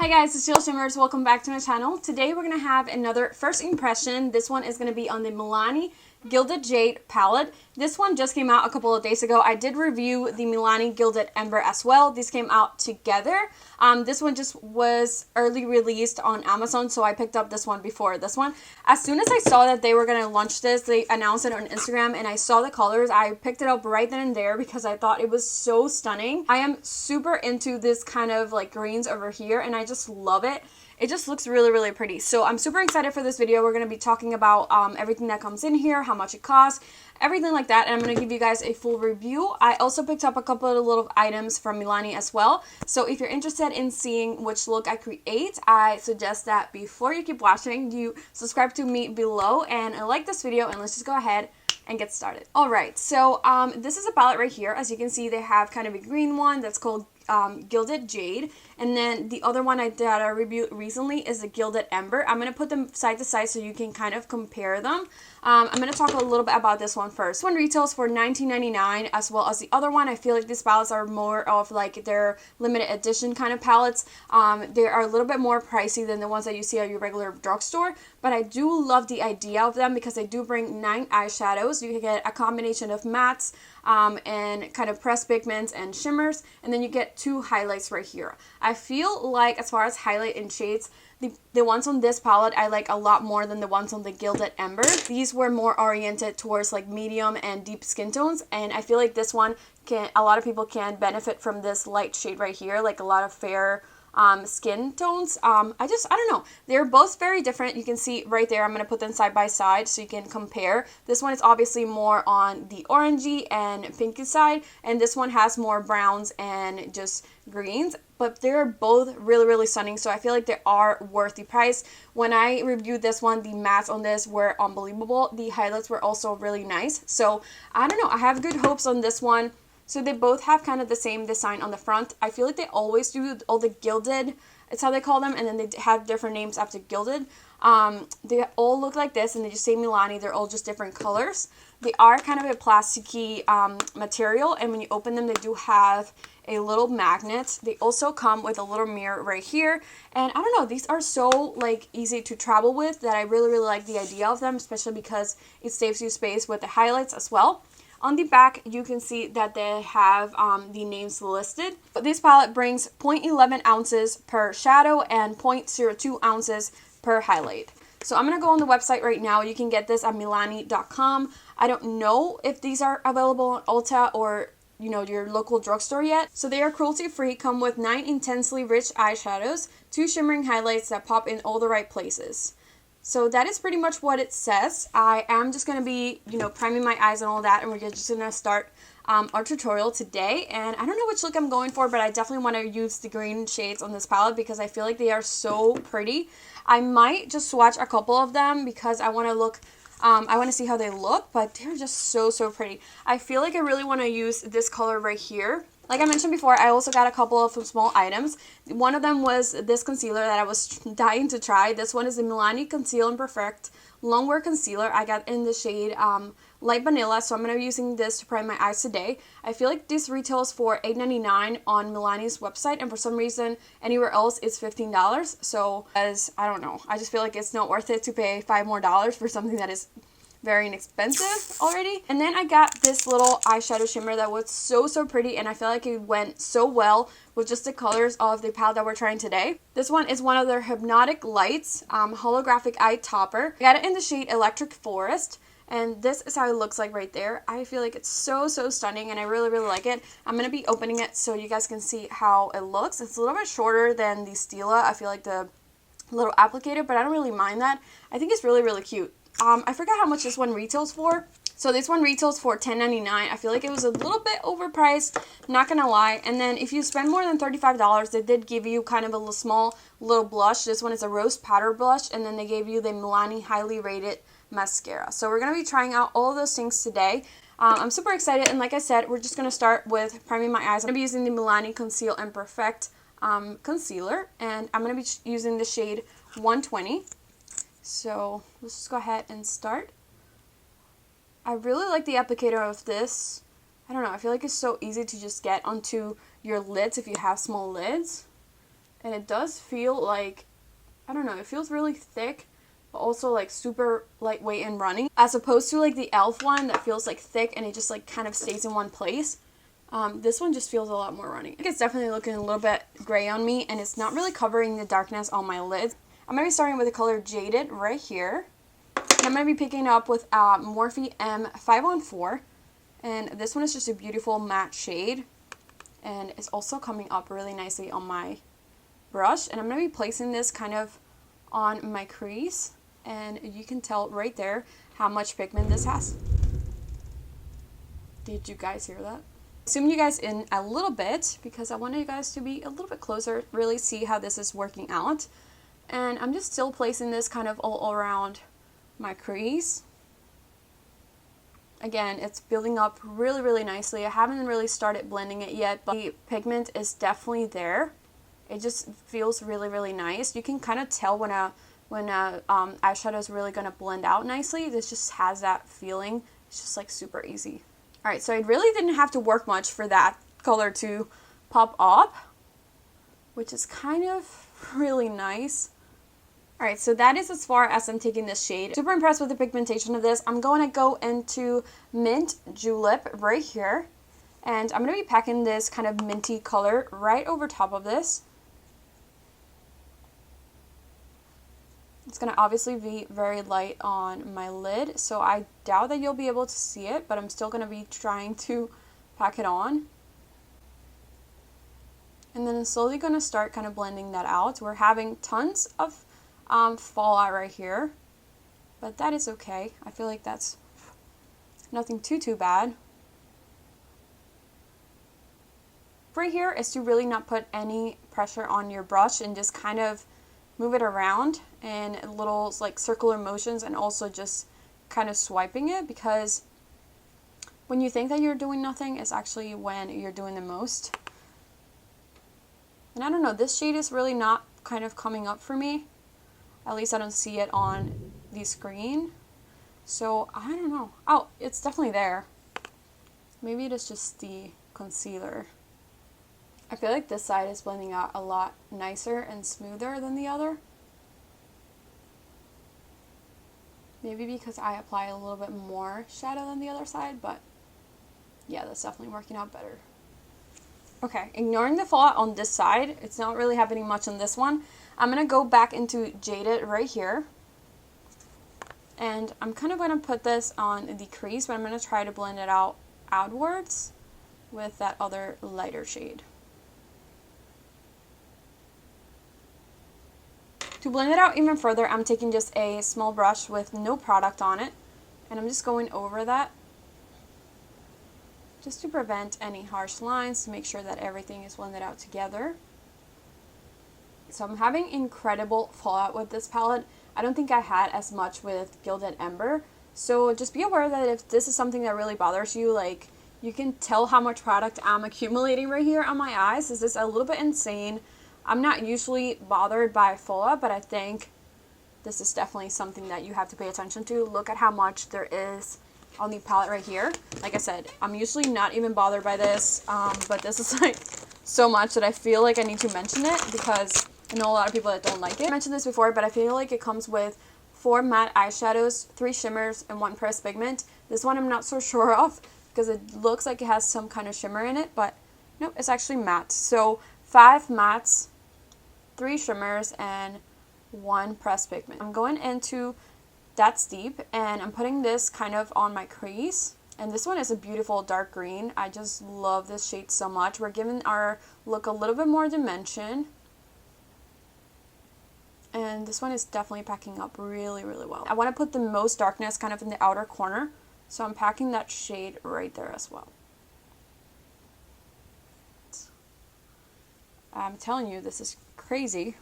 Hi guys, it's Sheila Shimmers. Welcome back to my channel. Today we're going to have another first impression. This one is going to be on the Milani Gilded Jade palette. This one just came out a couple of days ago. I did review the Milani Gilded Ember as well. These came out together. This one just was early released on Amazon, so I picked up this one before this one. As soon as I saw that they were going to launch this, they announced it on Instagram, and I saw the colors. I picked it up right then and there because I thought it was so stunning. I am super into this kind of like greens over here, and I just love it. It just looks really, really pretty. So I'm super excited for this video. We're going to be talking about everything that comes in here, how much it costs, everything like that, and I'm going to give you guys a full review. I also picked up a couple of little items from Milani as well. So if you're interested in seeing which look I create, I suggest that before you keep watching, you subscribe to me below and like this video, and let's just go ahead and get started. Alright, so this is a palette right here. As you can see, they have kind of a green one that's called Gilded Jade, and then the other one I did a review recently is the Gilded Ember. I'm going to put them side to side so you can kind of compare them. I'm going to talk a little bit about this one first. This one retails for $19.99 as well as the other one. I feel like these palettes are more of like their limited edition kind of palettes. They are a little bit more pricey than the ones that you see at your regular drugstore, but I do love the idea of them because they do bring 9 eyeshadows. You can get a combination of mattes and kind of pressed pigments and shimmers, and then you get 2 highlights right here. I feel like as far as highlight and shades, the ones on this palette I like a lot more than the ones on the Gilded Ember. These were more oriented towards like medium and deep skin tones, and I feel like this one a lot of people can benefit from this light shade right here, like a lot of fair skin tones. I don't know. They're both very different. You can see right there, I'm going to put them side by side so you can compare. This one is obviously more on the orangey and pinky side, and this one has more browns and just greens, but they're both really, really stunning, so I feel like they are worth the price. When I reviewed this one, the mattes on this were unbelievable. The highlights were also really nice, so I don't know. I have good hopes on this one. So they both have kind of the same design on the front. I feel like they always do all the gilded, it's how they call them, and then they have different names after gilded. They all look like this, and they just say Milani. They're all just different colors. They are kind of a plasticky material, and when you open them, they do have a little magnet. They also come with a little mirror right here, and I don't know, these are so like easy to travel with that I really, really like the idea of them, especially because it saves you space with the highlights as well. On the back, you can see that they have the names listed. But this palette brings 0.11 ounces per shadow and 0.02 ounces per highlight. So I'm going to go on the website right now. You can get this at Milani.com. I don't know if these are available on Ulta or your local drugstore yet. So they are cruelty-free, come with 9 intensely rich eyeshadows, 2 shimmering highlights that pop in all the right places. So that is pretty much what it says. I am just going to be, priming my eyes and all that, and we're just going to start our tutorial today. And I don't know which look I'm going for, but I definitely want to use the green shades on this palette because I feel like they are so pretty. I might just swatch a couple of them because I want to look, I want to see how they look, but they're just so, so pretty. I feel like I really want to use this color right here. Like I mentioned before, I also got a couple of small items. One of them was this concealer that I was dying to try. This one is the Milani Conceal and Perfect Longwear Concealer. I got in the shade Light Vanilla, so I'm going to be using this to prime my eyes today. I feel like this retails for $8.99 on Milani's website, and for some reason anywhere else it's $15. So, as I don't know, I just feel like it's not worth it to pay $5 more for something that is very inexpensive already. And then I got this little eyeshadow shimmer that was so, so pretty, and I feel like it went so well with just the colors of the palette that we're trying today. This one is one of their Hypnotic Lights holographic eye topper. I got it in the shade Electric Forest, and this is how it looks like right there. I feel like it's so, so stunning, and I really, really like it. I'm going to be opening it so you guys can see how it looks. It's a little bit shorter than the Stila. I feel like the little applicator, but I don't really mind that. I think it's really, really cute. I forgot how much this one retails for. So this one retails for $10.99. I feel like it was a little bit overpriced, not gonna lie. And then if you spend more than $35, they did give you kind of a small little blush. This one is a rose powder blush, and then they gave you the Milani Highly Rated Mascara. So we're gonna be trying out all of those things today. I'm super excited, and like I said, we're just gonna start with priming my eyes. I'm gonna be using the Milani Conceal and Perfect concealer, and I'm gonna be using the shade 120. So let's just go ahead and start. I really like the applicator of this. I don't know, I feel like it's so easy to just get onto your lids if you have small lids. And it does feel like, I don't know, it feels really thick, but also like super lightweight and runny, as opposed to like the e.l.f. one that feels like thick and it just like kind of stays in one place. This one just feels a lot more runny. I think it's definitely looking a little bit gray on me, and it's not really covering the darkness on my lids. I'm going to be starting with the color Jaded right here. And I'm going to be picking up with Morphe M514. And this one is just a beautiful matte shade. And it's also coming up really nicely on my brush. And I'm going to be placing this kind of on my crease. And you can tell right there how much pigment this has. Did you guys hear that? Zoom you guys in a little bit because I wanted you guys to be a little bit closer, really see how this is working out. And I'm just still placing this kind of all around my crease. Again, it's building up really, really nicely. I haven't really started blending it yet, but the pigment is definitely there. It just feels really, really nice. You can kind of tell when a eyeshadow is really going to blend out nicely. This just has that feeling. It's just like super easy. Alright, so I really didn't have to work much for that color to pop up, which is kind of really nice. Alright, so that is as far as I'm taking this shade. Super impressed with the pigmentation of this. I'm going to go into Mint Julep right here. And I'm going to be packing this kind of minty color right over top of this. It's going to obviously be very light on my lid, so I doubt that you'll be able to see it, but I'm still going to be trying to pack it on. And then I'm slowly going to start kind of blending that out. We're having tons of fallout right here, but that is okay. I feel like that's nothing too bad. Right here is to really not put any pressure on your brush and just kind of move it around in little like circular motions, and also just kind of swiping it, because when you think that you're doing nothing is actually when you're doing the most. And I don't know, this shade is really not kind of coming up for me. At least I don't see it on the screen. So I don't know. Oh, it's definitely there. Maybe it is just the concealer. I feel like this side is blending out a lot nicer and smoother than the other. Maybe because I apply a little bit more shadow than the other side, but yeah, that's definitely working out better. Okay, ignoring the fallout on this side, it's not really happening much on this one. I'm going to go back into Jaded right here. And I'm kind of going to put this on the crease, but I'm going to try to blend it out outwards with that other lighter shade. To blend it out even further, I'm taking just a small brush with no product on it, and I'm just going over that just to prevent any harsh lines, to make sure that everything is blended out together. So I'm having incredible fallout with this palette. I don't think I had as much with Gilded Ember, so just be aware that if this is something that really bothers you, like you can tell how much product I'm accumulating right here on my eyes. This is a little bit insane. I'm not usually bothered by fallout, but I think this is definitely something that you have to pay attention to. Look at how much there is on the palette right here. Like I said, I'm usually not even bothered by this, but this is like so much that I feel like I need to mention it, because I know a lot of people that don't like it. I mentioned this before, but I feel like it comes with 4 matte eyeshadows, 3 shimmers, and 1 pressed pigment. This one I'm not so sure of, because it looks like it has some kind of shimmer in it, but nope, it's actually matte. So 5 mattes, 3 shimmers, and 1 pressed pigment. I'm going into That's Deep, and I'm putting this kind of on my crease. And this one is a beautiful dark green. I just love this shade so much. We're giving our look a little bit more dimension. And this one is definitely packing up really, really well. I want to put the most darkness kind of in the outer corner, so I'm packing that shade right there as well. I'm telling you, this is crazy.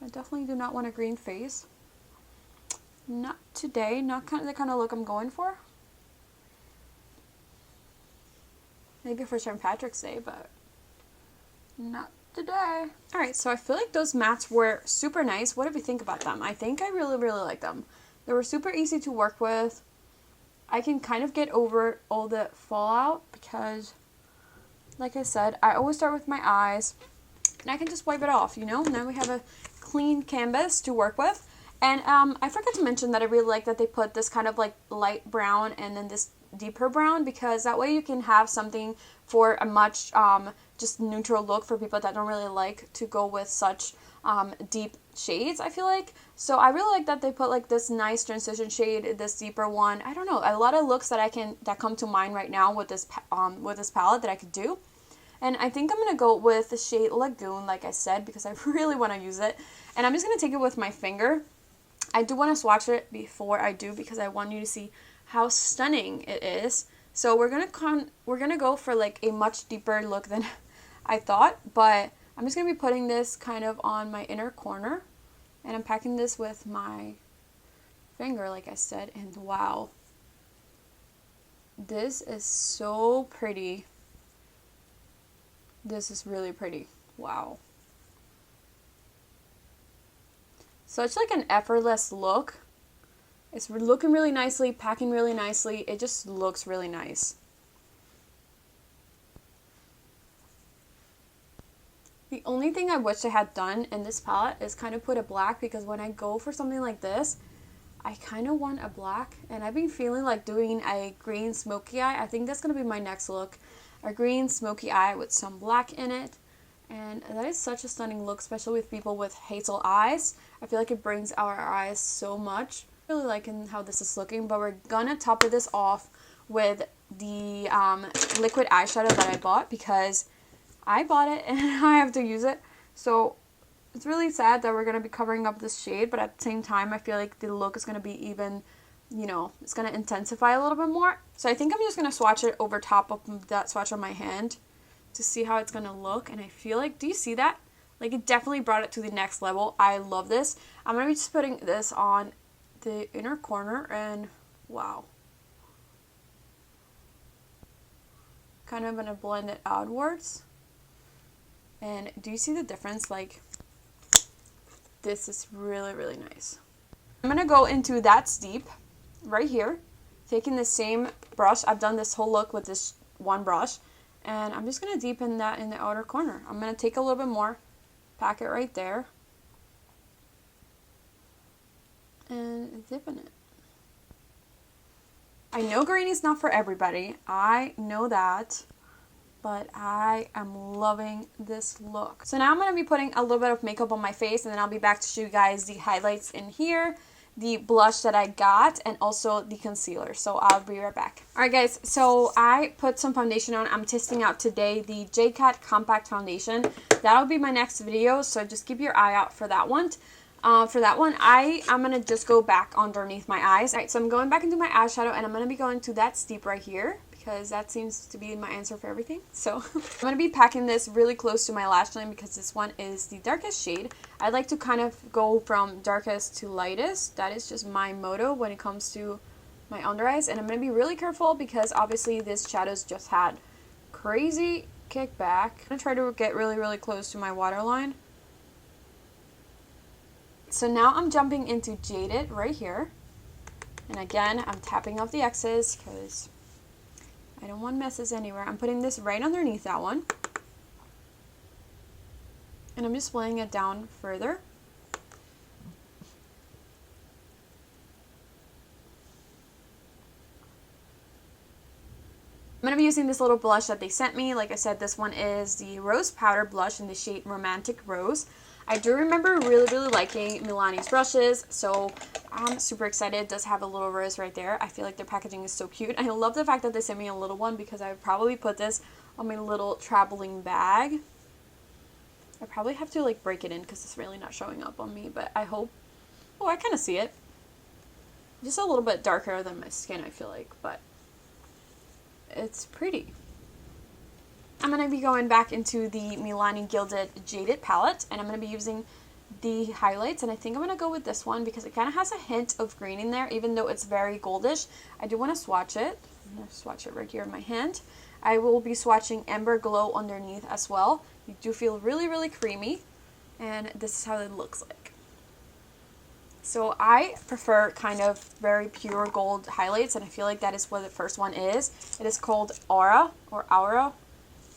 I definitely do not want a green face. Not today. Not the kind of look I'm going for. Maybe for St. Patrick's Day, but not today. Alright, so I feel like those mattes were super nice. What did we think about them? I think I really, really like them. They were super easy to work with. I can kind of get over all the fallout because like I said, I always start with my eyes, and I can just wipe it off, you know? Now we have a clean canvas to work with. And I forgot to mention that I really like that they put this kind of like light brown and then this deeper brown, because that way you can have something for a much just neutral look for people that don't really like to go with such deep shades, I feel like. So I really like that they put like this nice transition shade, this deeper one. I don't know, a lot of looks that come to mind right now with this palette that I could do. And I think I'm going to go with the shade Lagoon, like I said, because I really want to use it. And I'm just going to take it with my finger. I do want to swatch it before I do, because I want you to see how stunning it is. So we're gonna go for like a much deeper look than I thought, but I'm just gonna be putting this kind of on my inner corner, and I'm packing this with my finger, like I said. And wow, this is so pretty. This is really pretty. Wow. Such like an effortless look. It's looking really nicely, packing really nicely. It just looks really nice. The only thing I wish I had done in this palette is kind of put a black, because when I go for something like this, I kind of want a black. And I've been feeling like doing a green smoky eye. I think that's going to be my next look. A green smoky eye with some black in it. And that is such a stunning look, especially with people with hazel eyes. I feel like it brings out our eyes so much. Really liking how this is looking, but we're gonna top this off with the liquid eyeshadow that I bought, because I bought it and I have to use it. So it's really sad that we're gonna be covering up this shade, but at the same time I feel like the look is gonna be even, you know, it's gonna intensify a little bit more. So I think I'm just gonna swatch it over top of that swatch on my hand to see how it's gonna look. And I feel like, do you see that? Like, it definitely brought it to the next level. I love this. I'm gonna be just putting this on the inner corner, and wow, kind of gonna blend it outwards. And do you see the difference? Like, this is really, really nice. I'm gonna go into That's Deep right here, taking the same brush. I've done this whole look with this one brush, and I'm just gonna deepen that in the outer corner. I'm gonna take a little bit more, pack it right there, and dip in it. I know green is not for everybody. I know that. But I am loving this look. So now I'm going to be putting a little bit of makeup on my face, and then I'll be back to show you guys the highlights in here, the blush that I got, and also the concealer. So I'll be right back. Alright guys, so I put some foundation on. I'm testing out today the J-Cat Compact Foundation. That'll be my next video, so just keep your eye out for that one. I'm going to just go back underneath my eyes. Alright, so I'm going back into my eyeshadow, and I'm going to be going to That's Deep right here, because that seems to be my answer for everything. So I'm going to be packing this really close to my lash line, because this one is the darkest shade. I like to kind of go from darkest to lightest. That is just my motto when it comes to my under eyes. And I'm going to be really careful, because obviously this shadow's just had crazy kickback. I'm going to try to get really, really close to my waterline. So now I'm jumping into Jaded right here. And again, I'm tapping off the X's, because I don't want messes anywhere. I'm putting this right underneath that one. And I'm just laying it down further. I'm going to be using this little blush that they sent me. Like I said, this one is the Rose Powder Blush in the shade Romantic Rose. I do remember really, really liking Milani's brushes, so I'm super excited. It does have a little rose right there. I feel like their packaging is so cute. I love the fact that they sent me a little one, because I would probably put this on my little traveling bag. I probably have to like break it in, because it's really not showing up on me, but I hope. Oh, I kind of see it. Just a little bit darker than my skin, I feel like, but it's pretty. I'm going to be going back into the Milani Gilded Jaded palette, and I'm going to be using the highlights, and I think I'm going to go with this one, because it kind of has a hint of green in there, even though it's very goldish. I do want to swatch it. I'm going to swatch it right here in my hand. I will be swatching Amber Glow underneath as well. You do feel really, really creamy, and this is how it looks like. So I prefer kind of very pure gold highlights, and I feel like that is what the first one is. It is called Aura, or Aura.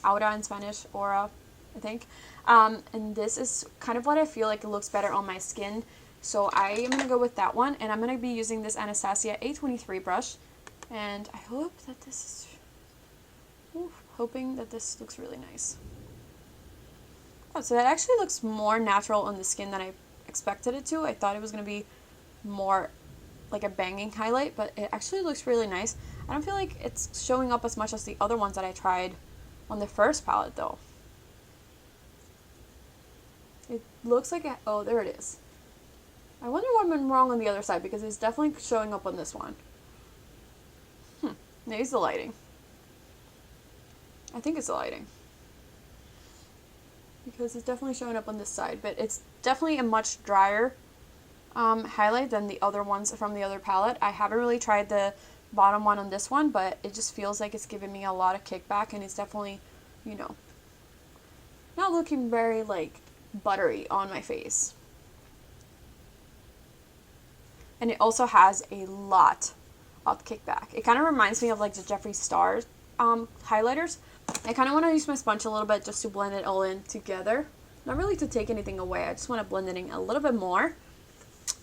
aura in Spanish, aura, I think. And this is kind of what I feel like it looks better on my skin. So I am going to go with that one. And I'm going to be using this Anastasia A23 brush. And I hope that this is... hoping that this looks really nice. Oh, so that actually looks more natural on the skin than I expected it to. I thought it was going to be more like a banging highlight, but it actually looks really nice. I don't feel like it's showing up as much as the other ones that I tried on the first palette though. It looks like it, oh, there it is. I wonder what went wrong on the other side, because it's definitely showing up on this one. Maybe it's the lighting. I think it's the lighting, because it's definitely showing up on this side, but it's definitely a much drier highlight than the other ones from the other palette. I haven't really tried the bottom one on this one, but it just feels like it's giving me a lot of kickback, and it's definitely, you know, not looking very like buttery on my face. And it also has a lot of kickback. It kind of reminds me of like the Jeffree Star highlighters. I kind of want to use my sponge a little bit just to blend it all in together. Not really to take anything away, I just want to blend it in a little bit more.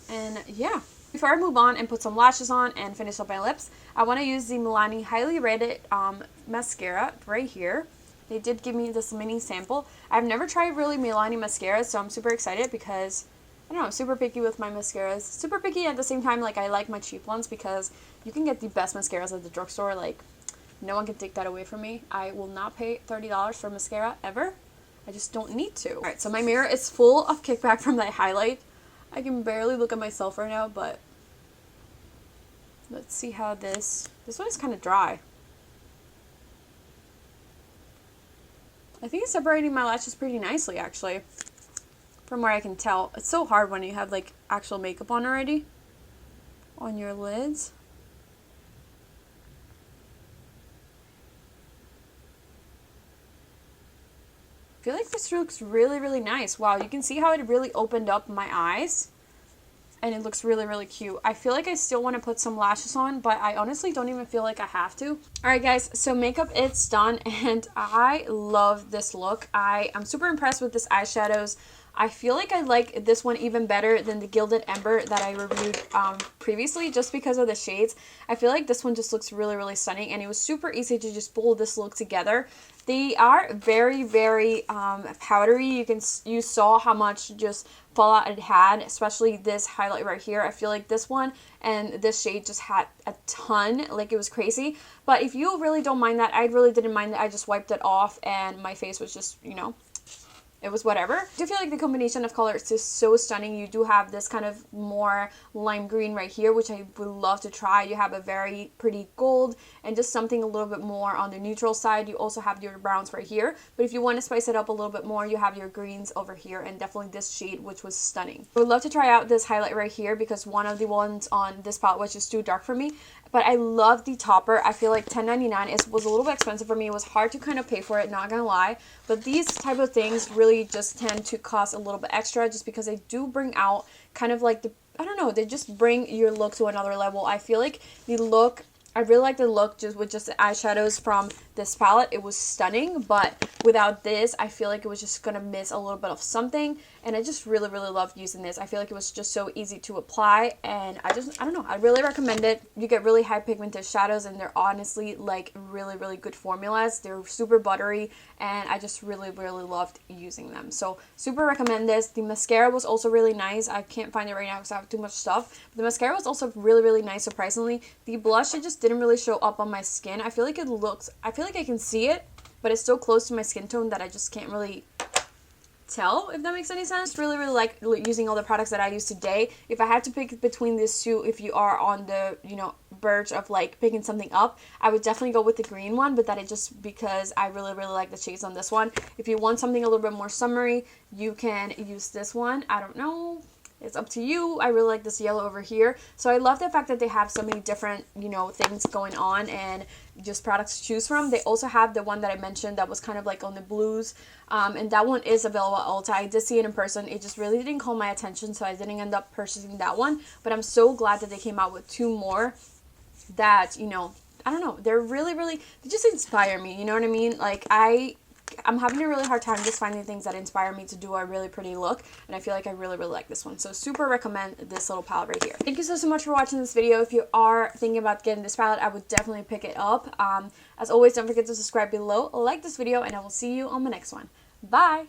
And yeah, before I move on and put some lashes on and finish up my lips, I want to use the Milani Highly Rated mascara right here. They did give me this mini sample. I've never tried really Milani mascaras, so I'm super excited because, I don't know, I'm super picky with my mascaras. Super picky at the same time, like I like my cheap ones because you can get the best mascaras at the drugstore. Like, no one can take that away from me. I will not pay $30 for mascara ever. I just don't need to. Alright, so my mirror is full of kickback from that highlight. I can barely look at myself right now, but let's see how this one is kind of dry. I think it's separating my lashes pretty nicely, actually, from where I can tell. It's so hard when you have like actual makeup on already on your lids. I feel like this looks really, really nice. Wow, you can see how it really opened up my eyes. And it looks really, really cute. I feel like I still want to put some lashes on, but I honestly don't even feel like I have to. Alright guys, so makeup is done, and I love this look. I am super impressed with this eyeshadows. I feel like I like this one even better than the Gilded Ember that I reviewed previously, just because of the shades. I feel like this one just looks really, really stunning, and it was super easy to just pull this look together. They are very, very powdery. You saw how much just fallout it had, especially this highlight right here. I feel like this one and this shade just had a ton, like it was crazy. But if you really don't mind that, I really didn't mind that. I just wiped it off and my face was just, you know, it was whatever. I do feel like the combination of colors is so stunning. You do have this kind of more lime green right here, which I would love to try. You have a very pretty gold and just something a little bit more on the neutral side. You also have your browns right here. But if you want to spice it up a little bit more, you have your greens over here, and definitely this shade, which was stunning. I would love to try out this highlight right here because one of the ones on this palette was just too dark for me. But I love the topper. I feel like $10.99 was a little bit expensive for me. It was hard to kind of pay for it, not gonna lie. But these type of things really just tend to cost a little bit extra, just because they do bring out kind of like the, I don't know, they just bring your look to another level. I feel like the look, I really like the look just with just the eyeshadows from this palette. It was stunning, but without this, I feel like it was just gonna miss a little bit of something. And I just really, really loved using this. I feel like it was just so easy to apply, and I don't know, I really recommend it. You get really high pigmented shadows, and they're honestly like really, really good formulas. They're super buttery, and I just really, really loved using them. So super recommend this. The mascara was also really nice. I can't find it right now because I have too much stuff. But the mascara was also really, really nice, surprisingly. The blush, it just didn't really show up on my skin. I feel like it looks, I feel like I can see it, but it's so close to my skin tone that I just can't really tell, if that makes any sense. Just really, really like using all the products that I use today. If I had to pick between these two, if you are on the, you know, verge of like picking something up, I would definitely go with the green one, but that is just because I really, really like the shades on this one. If you want something a little bit more summery, you can use this one. I don't know, it's up to you. I really like this yellow over here. So I love the fact that they have so many different, you know, things going on and just products to choose from. They also have the one that I mentioned that was kind of like on the blues, and that one is available at Ulta. I did see it in person. It just really didn't call my attention, so I didn't end up purchasing that one. But I'm so glad that they came out with two more that, you know, I don't know, they're really, really, they just inspire me, you know what I mean? Like, I I'm having a really hard time just finding things that inspire me to do a really pretty look, and I feel like I really like this one. So super recommend this little palette right here. Thank you so much for watching this video. If you are thinking about getting this palette, I would definitely pick it up. As always, don't forget to subscribe below, like this video, and I will see you on the next one. Bye!